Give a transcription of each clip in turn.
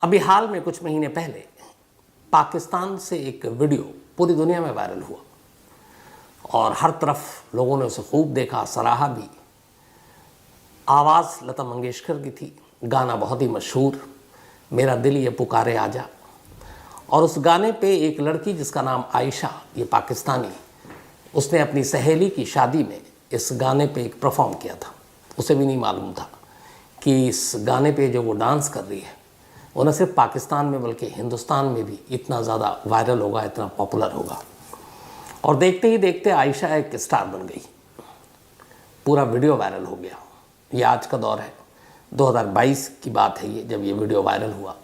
अभी हाल में कुछ महीने पहले पाकिस्तान से एक वीडियो पूरी दुनिया में वायरल हुआ और हर तरफ लोगों ने उसे खूब देखा, सराहा भी। आवाज़ लता मंगेशकर की थी, गाना बहुत ही मशहूर, मेरा दिल ये पुकारे आजा। और उस गाने पे एक लड़की जिसका नाम आयशा, ये पाकिस्तानी, उसने अपनी सहेली की शादी में इस गाने पे एक परफॉर्म किया था। उसे भी नहीं मालूम था कि इस गाने पे जो वो डांस कर रही है वो न सिर्फ पाकिस्तान में बल्कि हिंदुस्तान में भी इतना ज़्यादा वायरल होगा, इतना पॉपुलर होगा। और देखते ही देखते आयशा एक स्टार बन गई, पूरा वीडियो वायरल हो गया। ये आज का दौर है, 2022 की बात है ये, जब ये वीडियो वायरल हुआ।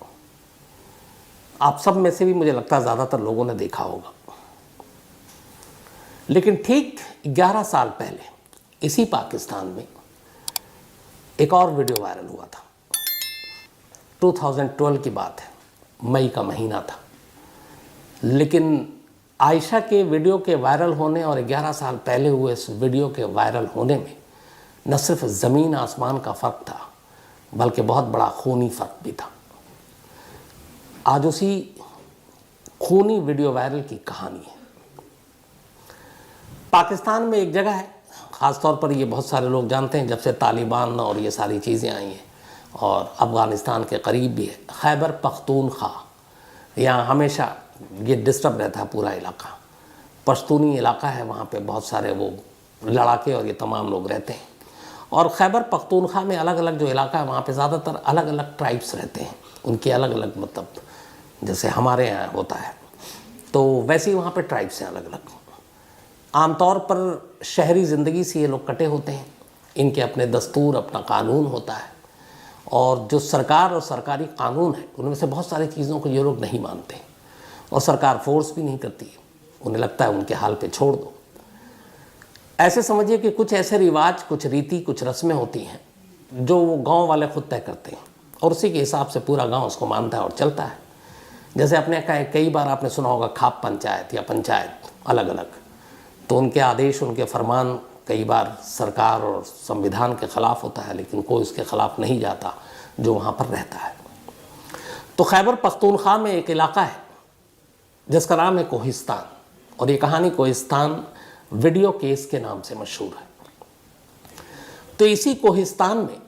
आप सब में से भी मुझे लगता है ज़्यादातर लोगों ने देखा होगा। लेकिन ठीक 11 साल पहले इसी पाकिस्तान में एक और वीडियो वायरल हुआ था। 2012 की बात है, मई का महीना था। लेकिन आयशा के वीडियो के वायरल होने और 11 साल पहले हुए इस वीडियो के वायरल होने में न सिर्फ ज़मीन आसमान का फ़र्क था बल्कि बहुत बड़ा खूनी फ़र्क भी था। आज उसी खूनी वीडियो वायरल की कहानी है। पाकिस्तान में एक जगह है, ख़ास तौर पर ये बहुत सारे लोग जानते हैं, जब से तालिबान और ये सारी चीज़ें आई हैं और अफ़गानिस्तान के करीब भी है, खैबर पख्तूनख्वा। यहाँ हमेशा ये डिस्टर्ब रहता है पूरा इलाका, पश्तूनी इलाका है, वहाँ पे बहुत सारे वो लड़ाके और ये तमाम लोग रहते हैं। और खैबर पख्तूनख्वा में अलग अलग जो इलाका है वहाँ पे ज़्यादातर अलग अलग ट्राइब्स रहते हैं, उनके अलग अलग, मतलब जैसे हमारे यहाँ होता है तो वैसे ही वहाँ पे ट्राइब्स हैं अलग अलग। आमतौर पर शहरी ज़िंदगी से ये लोग कटे होते हैं, इनके अपने दस्तूर, अपना कानून होता है और जो सरकार और सरकारी कानून है उनमें से बहुत सारी चीज़ों को ये लोग नहीं मानते और सरकार फोर्स भी नहीं करती है, उन्हें लगता है उनके हाल पे छोड़ दो। ऐसे समझिए कि कुछ ऐसे रिवाज, कुछ रीति, कुछ रस्में होती हैं जो वो गांव वाले खुद तय करते हैं और उसी के हिसाब से पूरा गांव उसको मानता है और चलता है। जैसे अपने कई बार आपने सुना होगा खाप पंचायत या पंचायत अलग अलग, तो उनके आदेश, उनके फरमान कई बार सरकार और संविधान के ख़िलाफ़ होता है, लेकिन कोई उसके ख़िलाफ़ नहीं जाता जो वहाँ पर रहता है। तो खैबर पख्तूनख्वा में एक इलाका है जिसका नाम है कोहिस्तान, और ये कहानी कोहिस्तान वीडियो केस के नाम से मशहूर है। तो इसी कोहिस्तान में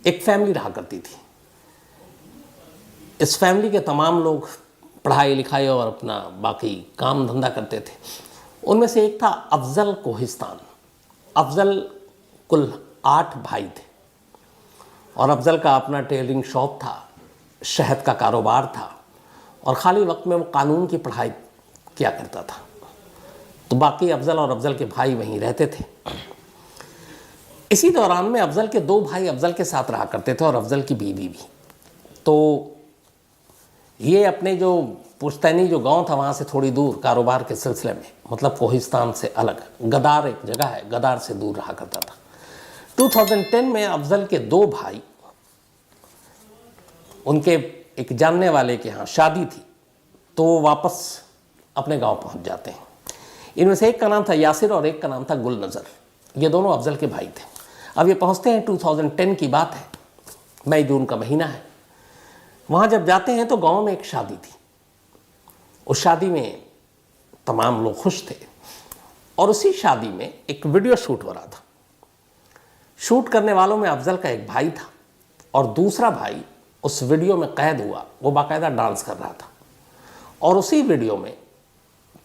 एक फैमिली रहा करती थी। इस फैमिली के तमाम लोग पढ़ाई लिखाई और अपना बाकी काम धंधा करते थे। उनमें से एक था अफजल कोहिस्तान। अफजल कुल 8 भाई थे और अफजल का अपना टेलरिंग शॉप था, शहद का कारोबार था और ख़ाली वक्त में वो कानून की पढ़ाई किया करता था। तो बाकी अफजल और अफजल के भाई वहीं रहते थे। इसी दौरान में अफजल के 2 भाई अफजल के साथ रहा करते थे और अफजल की बीवी भी। तो ये अपने जो पुश्तैनी जो गांव था वहाँ से थोड़ी दूर कारोबार के सिलसिले में, मतलब कोहिस्तान से अलग, गदार एक जगह है, गदार से दूर रहा करता था। 2010 में अफजल के 2 भाई, उनके एक जानने वाले के यहाँ शादी थी तो वो वापस अपने गांव पहुंच जाते हैं। इनमें से एक का नाम था यासिर और एक का नाम था गुल नज़र। ये दोनों अफजल के भाई थे। अब ये पहुंचते हैं, 2010 की बात है, मई जून का महीना है। वहाँ जब जाते हैं तो गांव में एक शादी थी। उस शादी में तमाम लोग खुश थे और उसी शादी में एक वीडियो शूट हो रहा था। शूट करने वालों में अफजल का एक भाई था और दूसरा भाई उस वीडियो में कैद हुआ, वो बाकायदा डांस कर रहा था। और उसी वीडियो में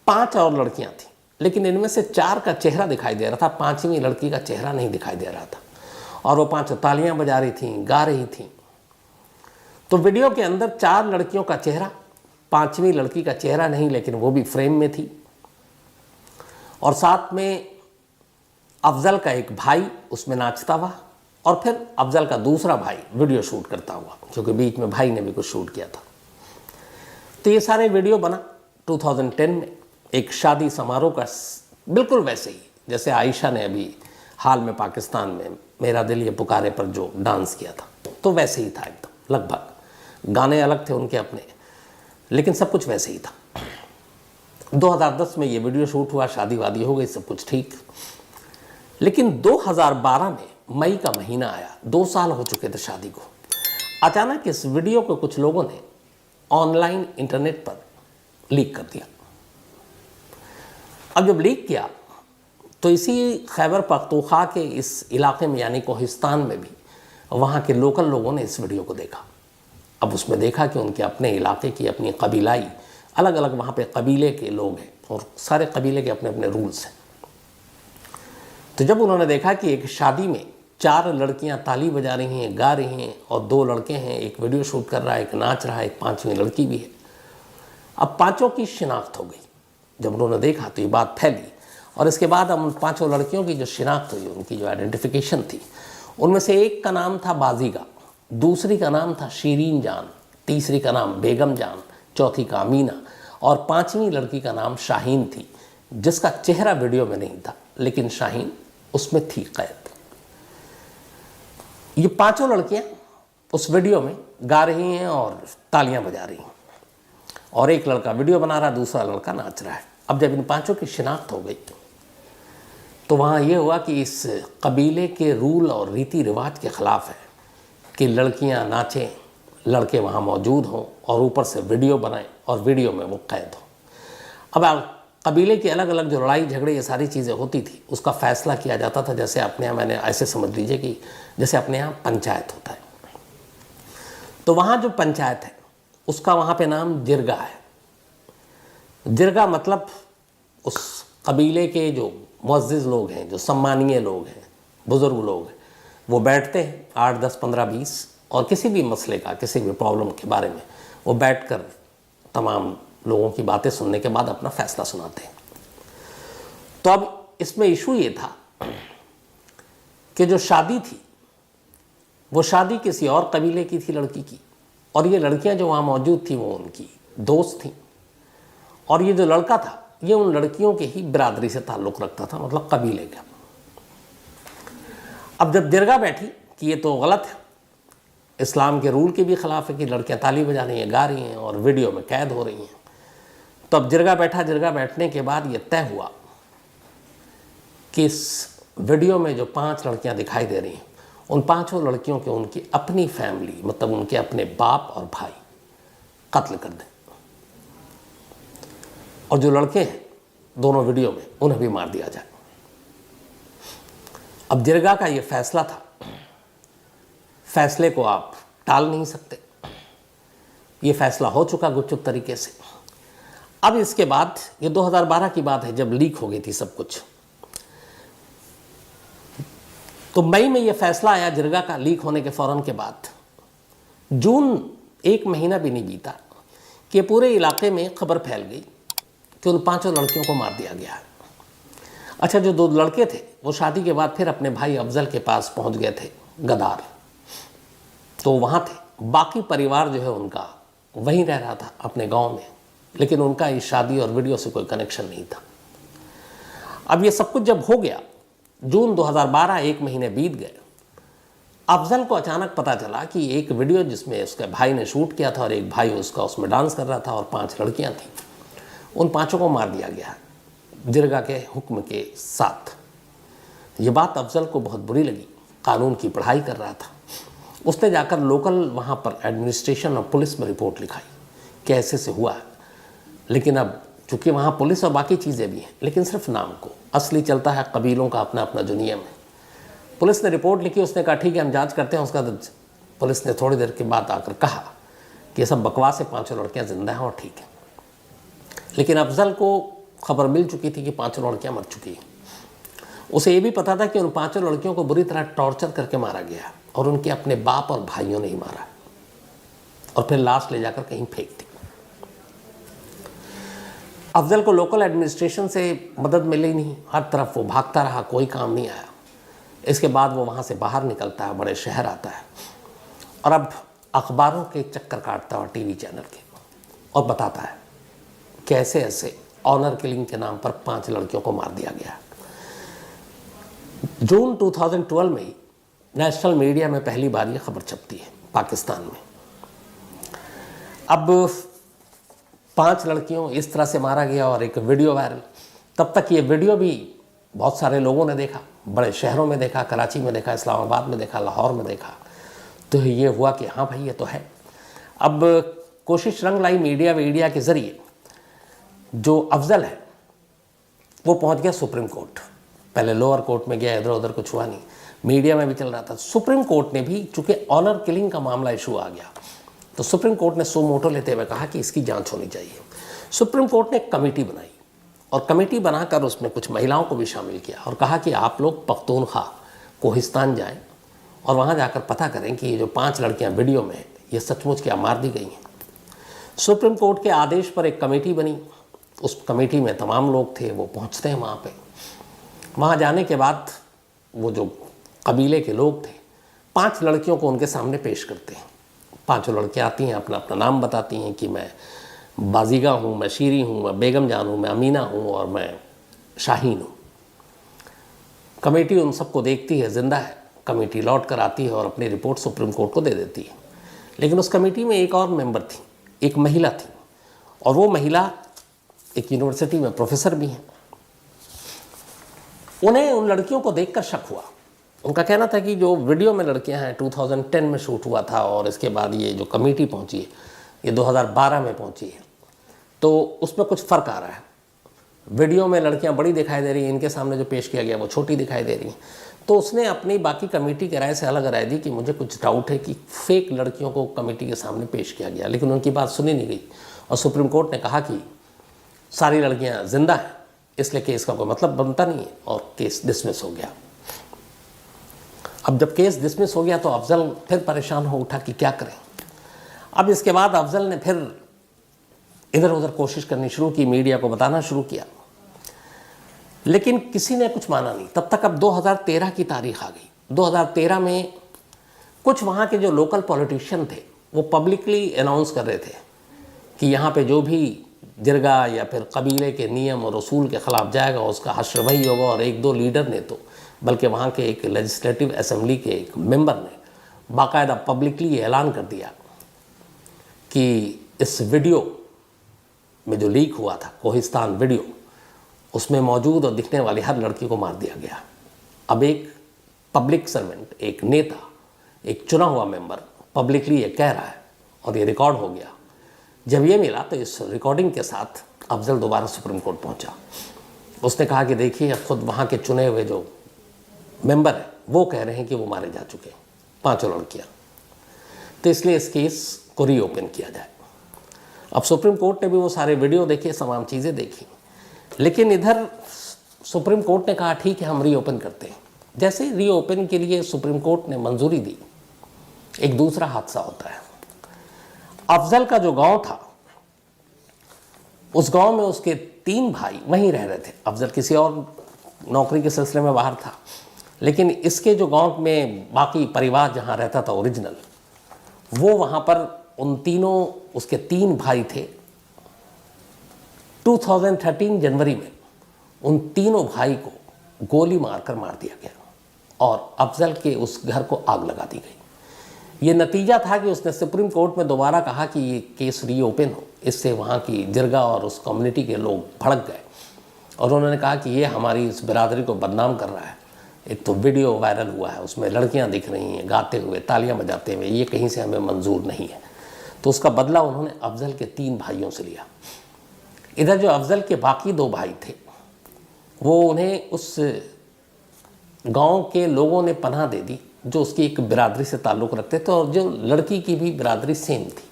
5 और लड़कियां थीं, लेकिन इनमें से 4 का चेहरा दिखाई दे रहा था, 5वीं लड़की का चेहरा नहीं दिखाई दे रहा था। और वो 5 तालियां बजा रही थीं, गा रही थीं। तो वीडियो के अंदर 4 लड़कियों का चेहरा, 5वीं लड़की का चेहरा नहीं, लेकिन वो भी फ्रेम में थी। और साथ में अफजल का एक भाई उसमें नाचता हुआ और फिर अफजल का दूसरा भाई वीडियो शूट करता हुआ, क्योंकि बीच में भाई ने भी कुछ शूट किया था। तो ये सारे वीडियो बना 2010 में एक शादी समारोह का, बिल्कुल वैसे ही जैसे आयशा ने अभी हाल में पाकिस्तान में मेरा दिल ये पुकारे पर जो डांस किया था, तो वैसे ही था एकदम लगभग। गाने अलग थे उनके अपने, लेकिन सब कुछ वैसे ही था। 2010 में ये वीडियो शूट हुआ, शादी वादी हो गई, सब कुछ ठीक। लेकिन 2012 में मई का महीना आया, 2 साल हो चुके थे शादी को। अचानक इस वीडियो को कुछ लोगों ने ऑनलाइन इंटरनेट पर लीक कर दिया। अब जब लीक किया तो इसी खैबर पख्तूनख्वा के इस इलाके में यानी कोहिस्तान में भी वहाँ के लोकल लोगों ने इस वीडियो को देखा। अब उसमें देखा कि उनके अपने इलाके की अपनी कबीलाई अलग अलग वहाँ पे कबीले के लोग हैं और सारे कबीले के अपने अपने रूल्स हैं। तो जब उन्होंने देखा कि एक शादी में 4 लड़कियाँ ताली बजा रही हैं, गा रही हैं और 2 लड़के हैं, एक वीडियो शूट कर रहा है, एक नाच रहा है, एक 5वीं लड़की भी है। अब 5 की शिनाख्त हो गई। जब उन्होंने देखा तो ये बात फैली और इसके बाद अब उन 5 लड़कियों की जो शिनाख्त हुई, उनकी जो आइडेंटिफिकेशन थी, उनमें से एक का नाम था बाजीगा, दूसरी का नाम था शीरीन जान, तीसरी का नाम बेगम जान, चौथी का अमीना और 5वीं लड़की का नाम शाहीन थी, जिसका चेहरा वीडियो में नहीं था लेकिन शाहीन उसमें थी कैद। ये 5 लड़कियां उस वीडियो में गा रही हैं और तालियां बजा रही हैं और एक लड़का वीडियो बना रहा, दूसरा लड़का नाच रहा है। अब जब इन 5 की शिनाख्त हो गई तो वहाँ ये हुआ कि इस कबीले के रूल और रीति रिवाज के ख़िलाफ़ है कि लड़कियाँ नाचें, लड़के वहाँ मौजूद हों और ऊपर से वीडियो बनाएं और वीडियो में वो कैद हो। अब कबीले की अलग अलग जो लड़ाई झगड़े ये सारी चीज़ें होती थी, उसका फ़ैसला किया जाता था जैसे अपने यहाँ, मैंने ऐसे समझ लीजिए कि जैसे अपने यहाँ पंचायत होता है। तो वहाँ जो पंचायत है उसका वहाँ पे नाम जिरगा है। जिरगा मतलब उस कबीले के जो मुअज़्ज़िज़ लोग हैं, जो सम्मानीय लोग हैं, बुज़ुर्ग लोग हैं, वो बैठते हैं 8, 10, 15, 20 और किसी भी मसले का, किसी भी प्रॉब्लम के बारे में वो बैठकर तमाम लोगों की बातें सुनने के बाद अपना फ़ैसला सुनाते हैं। तो अब इसमें इशू ये था कि जो शादी थी वो शादी किसी और कबीले की थी लड़की की, और ये लड़कियां जो वहाँ मौजूद थी वो उनकी दोस्त थीं, और ये जो लड़का था ये उन लड़कियों के ही बिरादरी से ताल्लुक़ रखता था, मतलब कबीले का। अब जब जिरगा बैठी कि ये तो गलत है, इस्लाम के रूल के भी ख़िलाफ़ है कि लड़कियां ताली बजा रही हैं, गा रही हैं और वीडियो में कैद हो रही हैं। तो अब जिरगा बैठा। जिरगा बैठने के बाद ये तय हुआ कि इस वीडियो में जो 5 लड़कियां दिखाई दे रही हैं उन 5 लड़कियों के उनकी अपनी फैमिली, मतलब उनके अपने बाप और भाई कत्ल कर दें, और जो लड़के हैं दोनों वीडियो में उन्हें भी मार दिया जाए। अब जिरगा का ये फैसला था, फैसले को आप टाल नहीं सकते, ये फैसला हो चुका गुपचुप तरीके से। अब इसके बाद ये 2012 की बात है जब लीक हो गई थी सब कुछ। तो मई में ये फैसला आया जिरगा का लीक होने के फ़ौरन के बाद। जून 1 महीना भी नहीं बीता कि पूरे इलाके में खबर फैल गई कि उन 5 लड़कियों को मार दिया गया है। अच्छा, जो 2 लड़के थे वो शादी के बाद फिर अपने भाई अफजल के पास पहुंच गए थे गदार, तो वहाँ थे। बाकी परिवार जो है उनका वहीं रह रहा था अपने गांव में, लेकिन उनका इस शादी और वीडियो से कोई कनेक्शन नहीं था। अब ये सब कुछ जब हो गया, जून 2012 1 महीने बीत गए, अफजल को अचानक पता चला कि एक वीडियो जिसमें उसके भाई ने शूट किया था और एक भाई उसका उसमें डांस कर रहा था और 5 लड़कियां थीं, उन 5 को मार दिया गया जिरगा के हुक्म के साथ। ये बात अफजल को बहुत बुरी लगी। कानून की पढ़ाई कर रहा था, उसने जाकर लोकल वहाँ पर एडमिनिस्ट्रेशन और पुलिस में रिपोर्ट लिखाई कि ऐसे से हुआ है। लेकिन अब चूँकि वहाँ पुलिस और बाकी चीज़ें भी हैं, लेकिन सिर्फ नाम को, असली चलता है कबीलों का अपना अपना जो नियम है। पुलिस ने रिपोर्ट लिखी, उसने कहा ठीक है हम जांच करते हैं। उसका पुलिस ने थोड़ी देर के बाद आकर कहा कि ये सब बकवास है, 5 लड़कियां जिंदा हैं और ठीक है। लेकिन अफजल को खबर मिल चुकी थी कि 5 लड़कियां मर चुकी हैं। उसे ये भी पता था कि उन 5 लड़कियों को बुरी तरह टॉर्चर करके मारा गया और उनके अपने बाप और भाइयों ने ही मारा और फिर लाश ले जाकर कहीं फेंक दी। अफजल को लोकल एडमिनिस्ट्रेशन से मदद मिली नहीं, हर तरफ वो भागता रहा, कोई काम नहीं आया। इसके बाद वो वहाँ से बाहर निकलता है, बड़े शहर आता है और अब अखबारों के चक्कर काटता है, टीवी चैनल के, और बताता है कि ऐसे ऐसे ऑनर किलिंग के नाम पर 5 लड़कियों को मार दिया गया। जून 2012 में ही नेशनल मीडिया में पहली बार ये खबर छपती है पाकिस्तान में। अब 5 लड़कियों इस तरह से मारा गया और एक वीडियो वायरल। तब तक ये वीडियो भी बहुत सारे लोगों ने देखा, बड़े शहरों में देखा, कराची में देखा, इस्लामाबाद में देखा, लाहौर में देखा। तो ये हुआ कि हाँ भाई ये तो है। अब कोशिश रंग लाई मीडिया के ज़रिए जो अफजल है वो पहुंच गया सुप्रीम कोर्ट। पहले लोअर कोर्ट में गया, इधर उधर कुछ हुआ नहीं, मीडिया में भी चल रहा था। सुप्रीम कोर्ट ने भी, चूंकि ऑनर किलिंग का मामला इशू आ गया, तो सुप्रीम कोर्ट ने सो मोटो लेते हुए कहा कि इसकी जांच होनी चाहिए। सुप्रीम कोर्ट ने एक कमेटी बनाई और कमेटी बनाकर उसमें कुछ महिलाओं को भी शामिल किया और कहा कि आप लोग पख्तूनख्वा कोहिस्तान जाएं और वहाँ जाकर पता करें कि ये जो 5 लड़कियाँ वीडियो में ये सचमुच क्या मार दी गई हैं। सुप्रीम कोर्ट के आदेश पर एक कमेटी बनी, उस कमेटी में तमाम लोग थे, वो पहुँचते हैं वहाँ पे। वहाँ जाने के बाद वो जो कबीले के लोग थे 5 लड़कियों को उनके सामने पेश करते हैं। 5 लड़कियाँ आती हैं, अपना अपना नाम बताती हैं कि मैं बाजीगा हूँ, मैं शीरी हूँ, मैं बेगम जान हूँ, मैं अमीना हूँ और मैं शाहीन हूँ। कमेटी उन सबको देखती है, जिंदा है। कमेटी लौट कर आती है और अपनी रिपोर्ट सुप्रीम कोर्ट को दे देती है। लेकिन उस कमेटी में एक और मेंबर थी, एक महिला थी, और वो महिला एक यूनिवर्सिटी में प्रोफेसर भी हैं। उन्हें उन लड़कियों को देखकर शक हुआ। उनका कहना था कि जो वीडियो में लड़कियां हैं 2010 में शूट हुआ था और इसके बाद ये जो कमेटी पहुंची है ये 2012 में पहुंची है, तो उसमें कुछ फ़र्क आ रहा है। वीडियो में लड़कियां बड़ी दिखाई दे रही हैं, इनके सामने जो पेश किया गया वो छोटी दिखाई दे रही हैं। तो उसने अपनी बाकी कमेटी की राय से अलग राय दी कि मुझे कुछ डाउट है कि फेक लड़कियों को कमेटी के सामने पेश किया गया, लेकिन उनकी बात सुनी नहीं गई और सुप्रीम कोर्ट ने कहा कि सारी लड़कियां जिंदा हैं, इसलिए केस का कोई मतलब बनता नहीं है और केस डिसमिस हो गया। अब जब केस डिसमिस हो गया तो अफजल फिर परेशान हो उठा कि क्या करें। अब इसके बाद अफजल ने फिर इधर उधर कोशिश करनी शुरू की, मीडिया को बताना शुरू किया, लेकिन किसी ने कुछ माना नहीं। तब तक अब 2013 की तारीख आ गई। 2013 में कुछ वहाँ के जो लोकल पॉलिटिशियन थे वो पब्लिकली अनाउंस कर रहे थे कि यहाँ पे जो भी जिरगा या फिर कबीले के नियम और उसूल के ख़िलाफ़ जाएगा उसका हश्र वही होगा। और 1-2 लीडर ने तो, बल्कि वहाँ के एक लेजिस्लेटिव असेंबली के एक मेंबर ने बाकायदा पब्लिकली ये ऐलान कर दिया कि इस वीडियो में जो लीक हुआ था, कोहिस्तान वीडियो, उसमें मौजूद और दिखने वाली हर लड़की को मार दिया गया। अब एक पब्लिक सर्वेंट, एक नेता, एक चुना हुआ मेंबर पब्लिकली ये कह रहा है और ये रिकॉर्ड हो गया। जब ये मिला तो इस रिकॉर्डिंग के साथ अफजल दोबारा सुप्रीम कोर्ट पहुंचा। उसने कहा कि देखिए, अब खुद वहाँ के चुने हुए जो मेंबर हैं वो कह रहे हैं कि वो मारे जा चुके हैं, 5 लड़कियाँ, तो इसलिए इस केस को रीओपन किया जाए। अब सुप्रीम कोर्ट ने भी वो सारे वीडियो देखे, तमाम चीज़ें देखी, लेकिन इधर सुप्रीम कोर्ट ने कहा ठीक है हम रीओपन करते हैं। जैसे रीओपन के लिए सुप्रीम कोर्ट ने मंजूरी दी, एक दूसरा हादसा होता है। अफजल का जो गांव था, उस गांव में उसके 3 भाई वहीं रह रहे थे। अफजल किसी और नौकरी के सिलसिले में बाहर था, लेकिन इसके जो गांव में बाकी परिवार जहां रहता था ओरिजिनल, वो वहां पर उन तीनों, उसके 3 भाई थे। 2013 जनवरी में उन तीनों भाई को गोली मारकर मार दिया गया और अफजल के उस घर को आग लगा दी गई। ये नतीजा था कि उसने सुप्रीम कोर्ट में दोबारा कहा कि ये केस रीओपन हो। इससे वहाँ की जिरगा और उस कम्युनिटी के लोग भड़क गए और उन्होंने कहा कि ये हमारी इस बिरादरी को बदनाम कर रहा है। एक तो वीडियो वायरल हुआ है, उसमें लड़कियाँ दिख रही हैं गाते हुए, तालियाँ बजाते हुए, ये कहीं से हमें मंजूर नहीं है। तो उसका बदला उन्होंने अफजल के 3 भाइयों से लिया। इधर जो अफजल के बाकी 2 भाई थे, वो उन्हें उस गांव के लोगों ने पनाह दे दी जो उसकी एक बिरादरी से ताल्लुक़ रखते थे और जो लड़की की भी बिरादरी सेम थी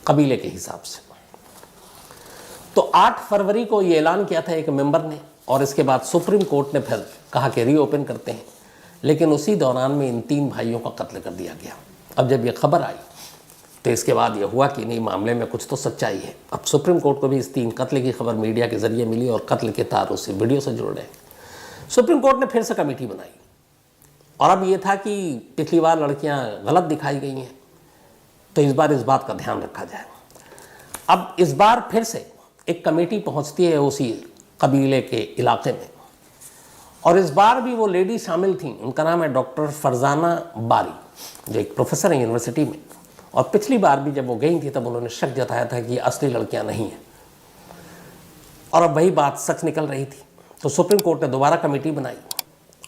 कबीले के हिसाब से। तो 8 फरवरी को ये ऐलान किया था एक मेंबर ने और इसके बाद सुप्रीम कोर्ट ने फिर कहा कि रीओपन करते हैं, लेकिन उसी दौरान में इन 3 भाइयों का कत्ल कर दिया गया। अब जब ये खबर आई तो इसके बाद ये हुआ कि नहीं, मामले में कुछ तो सच्चाई है। अब सुप्रीम कोर्ट को भी इस 3 कत्ल की खबर मीडिया के जरिए मिली और कत्ल के तार उससे वीडियो से जुड़ रहे हैं। सुप्रीम कोर्ट ने फिर से कमेटी बनाई और अब ये था कि पिछली बार लड़कियां गलत दिखाई गई हैं, तो इस बार इस बात का ध्यान रखा जाए। अब इस बार फिर से एक कमेटी पहुंचती है उसी कबीले के इलाके में और इस बार भी वो लेडी शामिल थी। उनका नाम है डॉक्टर फरजाना बारी, जो एक प्रोफेसर है यूनिवर्सिटी में। और पिछली बार भी जब वो गई थी तब उन्होंने शक जताया था कि असली लड़कियां नहीं हैं और अब वही बात सच निकल रही थी। तो सुप्रीम कोर्ट ने दोबारा कमेटी बनाई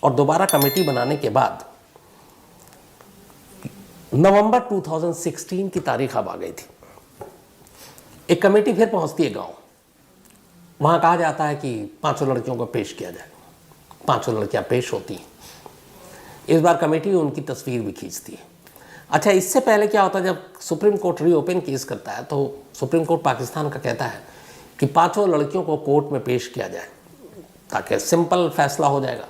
और दोबारा कमेटी बनाने के बाद नवंबर 2016 की तारीख अब आ गई थी। एक कमेटी फिर पहुंचती है गांव। वहां कहा जाता है कि 5 लड़कियों को पेश किया जाए। 5 लड़कियां पेश होती हैं। इस बार कमेटी उनकी तस्वीर भी खींचती है। अच्छा, इससे पहले क्या होता है, जब सुप्रीम कोर्ट रीओपन केस करता है तो सुप्रीम कोर्ट पाकिस्तान का कहता है कि 5 लड़कियों को कोर्ट में पेश किया जाए, ताकि सिंपल फैसला हो जाएगा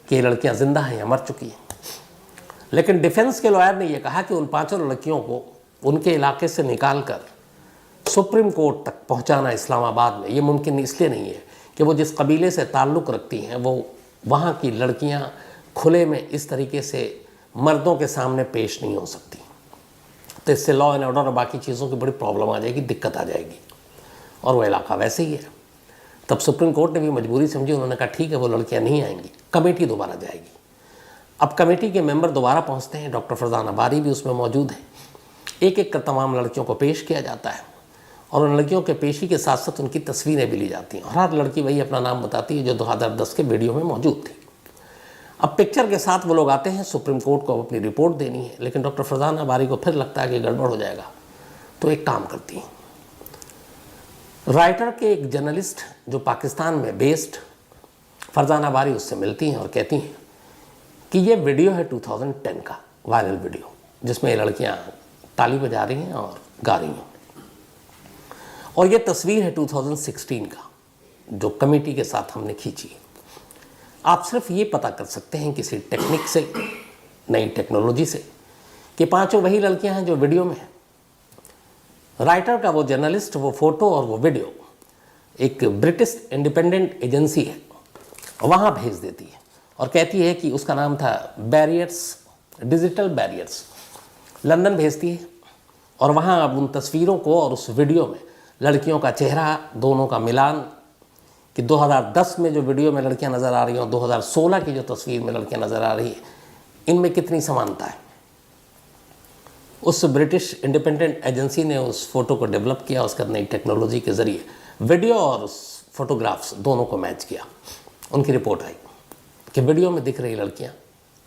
कि ये लड़कियां जिंदा हैं या मर चुकी हैं। लेकिन डिफेंस के लॉयर ने यह कहा कि उन 5 लड़कियों को उनके इलाके से निकाल कर सुप्रीम कोर्ट तक पहुंचाना इस्लामाबाद में ये मुमकिन इसलिए नहीं है कि वो जिस कबीले से ताल्लुक़ रखती हैं वो वहाँ की लड़कियाँ खुले में इस तरीके से मर्दों के सामने पेश नहीं हो सकती। तो इससे लॉ एंड ऑर्डर और बाकी चीज़ों की बड़ी प्रॉब्लम आ जाएगी, दिक्कत आ जाएगी। और वो इलाका वैसे ही है। तब सुप्रीम कोर्ट ने भी मजबूरी समझी। उन्होंने कहा ठीक है, वो लड़कियाँ नहीं आएंगी, कमेटी दोबारा जाएगी। अब कमेटी के मेंबर दोबारा पहुँचते हैं। डॉक्टर फरजाना बारी भी उसमें मौजूद हैं। एक एक कर तमाम लड़कियों को पेश किया जाता है और उन लड़कियों के पेशी के साथ साथ उनकी तस्वीरें भी ली जाती हैं। और हर लड़की वही अपना नाम बताती है जो 2010 के वीडियो में मौजूद थी। अब पिक्चर के साथ वो लोग आते हैं, सुप्रीम कोर्ट को अपनी रिपोर्ट देनी है। लेकिन डॉक्टर फरजाना बारी को फिर लगता है कि गड़बड़ हो जाएगा, तो एक काम करती हैं। राइटर के एक जर्नलिस्ट जो पाकिस्तान में बेस्ड, फरजाना बारी उससे मिलती हैं और कहती हैं कि ये वीडियो है 2010 का वायरल वीडियो, जिसमें ये लड़कियाँ ताली बजा रही हैं और गा रही हैं। और ये तस्वीर है 2016 का, जो कमेटी के साथ हमने खींची है। आप सिर्फ ये पता कर सकते हैं किसी टेक्निक से, नई टेक्नोलॉजी से, कि 5 वही लड़कियां हैं जो वीडियो में हैं। राइटर का वो जर्नलिस्ट, वो फोटो और वो वीडियो एक ब्रिटिश इंडिपेंडेंट एजेंसी है, वहाँ भेज देती है और कहती है कि उसका नाम था बैरियर्स, डिजिटल बैरियर्स, लंदन भेजती है। और वहाँ अब उन तस्वीरों को और उस वीडियो में लड़कियों का चेहरा, दोनों का मिलान, कि 2010 में जो वीडियो में लड़कियां नज़र आ रही हैं और 2016 की जो तस्वीर में लड़कियां नज़र आ रही हैं, इनमें कितनी समानता है। उस ब्रिटिश इंडिपेंडेंट एजेंसी ने उस फोटो को डेवलप किया, उसका नई टेक्नोलॉजी के ज़रिए वीडियो और उस फोटोग्राफ्स दोनों को मैच किया। उनकी रिपोर्ट आई कि वीडियो में दिख रही लड़कियाँ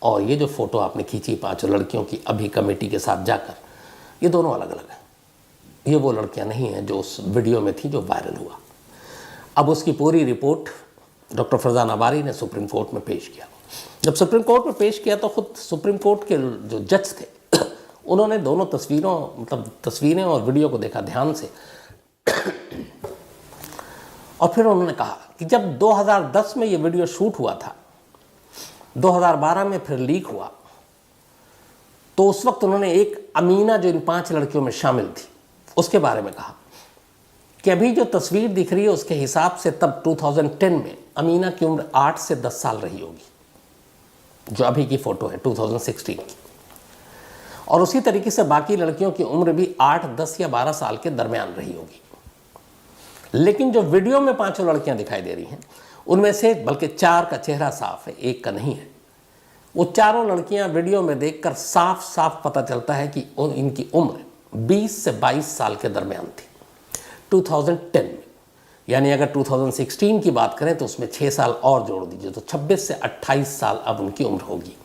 और ये जो फ़ोटो आपने खींची 5 लड़कियों की अभी कमेटी के साथ जाकर, ये दोनों अलग अलग हैं। ये वो लड़कियां नहीं हैं जो उस वीडियो में थी जो वायरल हुआ। अब उसकी पूरी रिपोर्ट डॉक्टर फरजाना बारी ने सुप्रीम कोर्ट में पेश किया। जब सुप्रीम कोर्ट में पेश किया तो खुद सुप्रीम कोर्ट के जो जज थे उन्होंने दोनों तस्वीरें और वीडियो को देखा ध्यान से और फिर उन्होंने कहा कि जब 2010 में ये वीडियो शूट हुआ था, 2012 में फिर लीक हुआ, तो उस वक्त उन्होंने एक अमीना जो इन 5 लड़कियों में शामिल थी उसके बारे में कहा कि अभी जो तस्वीर दिख रही है उसके हिसाब से तब 2010 में अमीना की उम्र 8 से 10 साल रही होगी, जो अभी की फ़ोटो है 2016 की। और उसी तरीके से बाकी लड़कियों की उम्र भी 8, 10 या 12 साल के दरमियान रही होगी। लेकिन जो वीडियो में 5 लड़कियां दिखाई दे रही हैं उनमें से बल्कि 4 का चेहरा साफ है, 1 का नहीं है। वो चारों लड़कियां वीडियो में देखकर साफ साफ पता चलता है कि इनकी उम्र 20 से 22 साल के दरमियान थी 2010 में। यानी अगर 2016 की बात करें तो उसमें 6 साल और जोड़ दीजिए तो 26 से 28 साल अब उनकी उम्र होगी।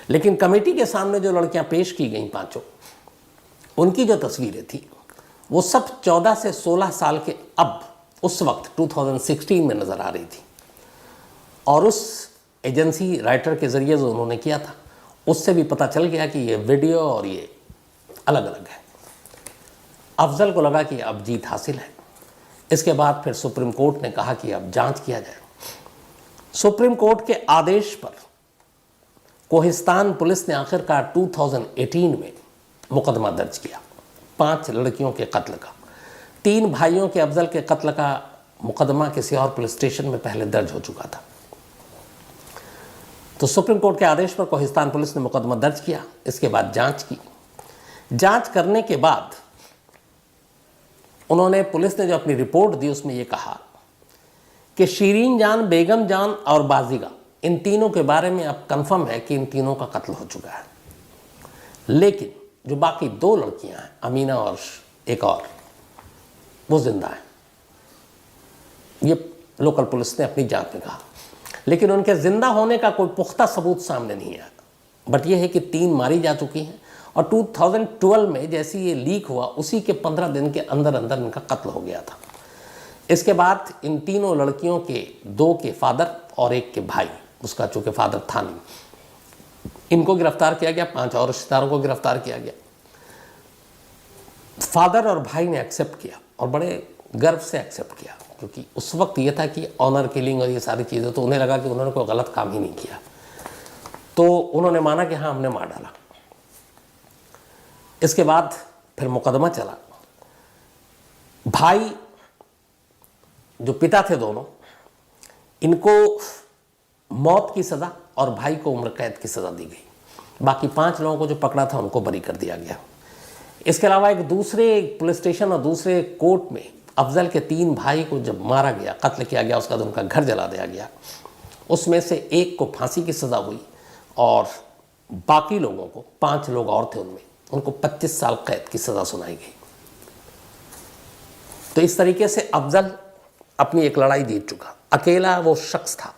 लेकिन कमेटी के सामने जो लड़कियां पेश की गई 5, उनकी जो तस्वीरें थी वो सब 14 से 16 साल के अब उस वक्त 2016 में नज़र आ रही थी। और उस एजेंसी राइटर के ज़रिए जो उन्होंने किया था उससे भी पता चल गया कि ये वीडियो और ये अलग अलग है। अफजल को लगा कि अब जीत हासिल है। इसके बाद फिर सुप्रीम कोर्ट ने कहा कि अब जांच किया जाए। सुप्रीम कोर्ट के आदेश पर कोहिस्तान पुलिस ने आखिरकार 2018 में मुकदमा दर्ज किया 5 लड़कियों के कत्ल का। 3 भाइयों के अफजल के कत्ल का मुकदमा किसी और पुलिस स्टेशन में पहले दर्ज हो चुका था। तो सुप्रीम कोर्ट के आदेश पर कोहिस्तान पुलिस ने मुकदमा दर्ज किया। इसके बाद जांच की। जांच करने के बाद उन्होंने, पुलिस ने जो अपनी रिपोर्ट दी उसमें यह कहा कि शीरीन जान, बेगम जान और बाजिगा, इन तीनों के बारे में अब कंफर्म है कि इन तीनों का कत्ल हो चुका है। लेकिन जो बाकी 2 लड़कियां हैं, अमीना और एक और, वो जिंदा हैं। ये लोकल पुलिस ने अपनी जांच में कहा। लेकिन उनके जिंदा होने का कोई पुख्ता सबूत सामने नहीं आया। बट यह है कि 3 मारी जा चुकी हैं और 2012 में जैसे ये लीक हुआ उसी के 15 दिन के अंदर अंदर इनका कत्ल हो गया था। इसके बाद इन तीनों लड़कियों के 2 के फादर और 1 के भाई, उसका चूँकि फादर था नहीं, इनको गिरफ्तार किया गया। 5 और रिश्तेदारों को गिरफ्तार किया गया। फादर और भाई ने एक्सेप्ट किया और बड़े गर्व से एक्सेप्ट किया, क्योंकि उस वक्त ये था कि ऑनर किलिंग और ये सारी चीज़ें, तो उन्हें लगा कि उन्होंने कोई गलत काम ही नहीं किया, तो उन्होंने माना कि हाँ हमने मार डाला। इसके बाद फिर मुकदमा चला। भाई जो पिता थे दोनों, इनको मौत की सज़ा और भाई को उम्र कैद की सज़ा दी गई। बाकी 5 लोगों को जो पकड़ा था उनको बरी कर दिया गया। इसके अलावा एक दूसरे पुलिस स्टेशन और दूसरे कोर्ट में अफजल के 3 भाई को जब मारा गया, कत्ल किया गया, उसका तो उनका घर जला दिया गया। उसमें से 1 को फांसी की सज़ा हुई और बाकी लोगों को, 5 लोग और थे उनमें, उनको 25 साल कैद की सज़ा सुनाई गई। तो इस तरीके से अफजल अपनी एक लड़ाई जीत चुका। अकेला वो शख्स था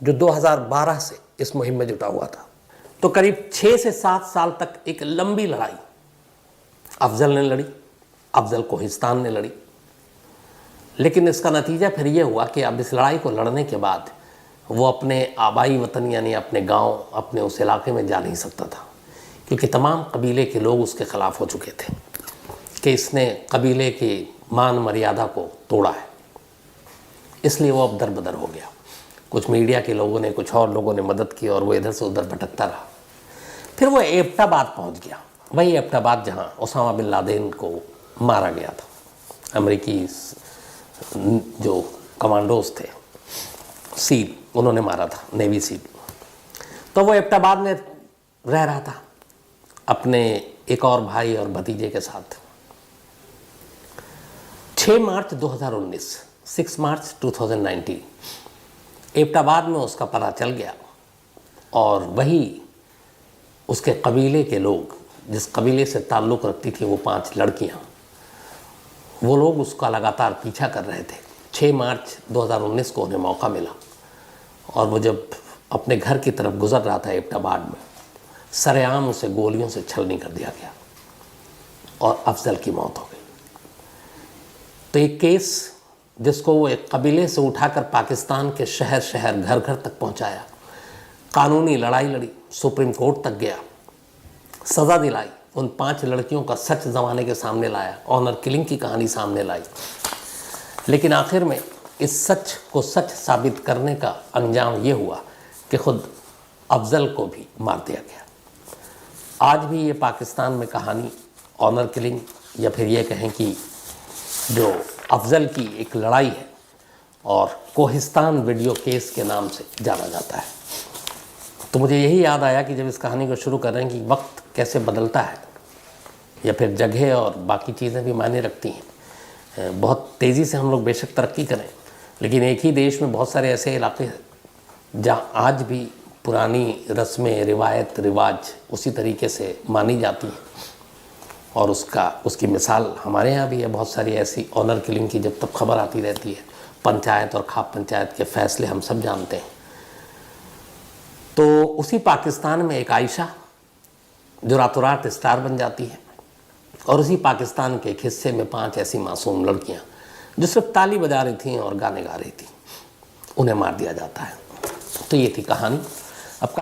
जो 2012 से इस मुहिम में जुटा हुआ था। तो करीब 6 से 7 साल तक एक लंबी लड़ाई अफजल ने लड़ी, अफजल कोहिस्तान ने लड़ी। लेकिन इसका नतीजा फिर ये हुआ कि अब इस लड़ाई को लड़ने के बाद वो अपने आबाई वतन यानी अपने गांव, अपने उस इलाके में जा नहीं सकता था, क्योंकि तमाम कबीले के लोग उसके ख़िलाफ़ हो चुके थे कि इसने कबीले की मान मर्यादा को तोड़ा है। इसलिए वो अब दरबदर हो गया। कुछ मीडिया के लोगों ने, कुछ और लोगों ने मदद की और वो इधर से उधर भटकता रहा। फिर वो एबटाबाद पहुंच गया, वही एबटाबाद जहां ओसामा बिन लादेन को मारा गया था। अमेरिकी जो कमांडोज थे, सील, उन्होंने मारा था, नेवी सील। तो वो एबटाबाद में रह रहा था अपने एक और भाई और भतीजे के साथ। 6 मार्च 2019, 6 मार्च 2019 एबटाबाद में उसका पता चल गया और वही उसके कबीले के लोग, जिस कबीले से ताल्लुक़ रखती थी वो 5 लड़कियां, वो लोग उसका लगातार पीछा कर रहे थे। 6 मार्च 2019 को उन्हें मौका मिला और वो जब अपने घर की तरफ गुजर रहा था एबटाबाद में, सरेआम उसे गोलियों से छलनी कर दिया गया और अफजल की मौत हो गई। तो एक केस जिसको वो एक कबीले से उठाकर पाकिस्तान के शहर शहर, घर घर तक पहुंचाया, कानूनी लड़ाई लड़ी, सुप्रीम कोर्ट तक गया, सज़ा दिलाई, उन 5 लड़कियों का सच ज़माने के सामने लाया, ऑनर किलिंग की कहानी सामने लाई। लेकिन आखिर में इस सच को सच साबित करने का अंजाम ये हुआ कि खुद अफजल को भी मार दिया गया। आज भी ये पाकिस्तान में कहानी ऑनर किलिंग, या फिर ये कहें कि जो अफजल की एक लड़ाई है, और कोहिस्तान वीडियो केस के नाम से जाना जाता है। तो मुझे यही याद आया कि जब इस कहानी को शुरू कर रहे हैं कि वक्त कैसे बदलता है, या फिर जगह और बाकी चीज़ें भी मायने रखती हैं। बहुत तेज़ी से हम लोग बेशक तरक्की करें, लेकिन एक ही देश में बहुत सारे ऐसे इलाके हैं जहाँ आज भी पुरानी रस्में, रिवायत, रिवाज उसी तरीके से मानी जाती हैं। और उसकी मिसाल हमारे यहाँ भी है। बहुत सारी ऐसी ऑनर किलिंग की जब तक खबर आती रहती है, पंचायत और खाप पंचायत के फैसले हम सब जानते हैं। तो उसी पाकिस्तान में एक आयशा जो रातों रात स्टार बन जाती है, और उसी पाकिस्तान के एक हिस्से में 5 ऐसी मासूम लड़कियां जो सिर्फ ताली बजा रही थी और गाने गा रही थी, उन्हें मार दिया जाता है। तो ये थी कहानी।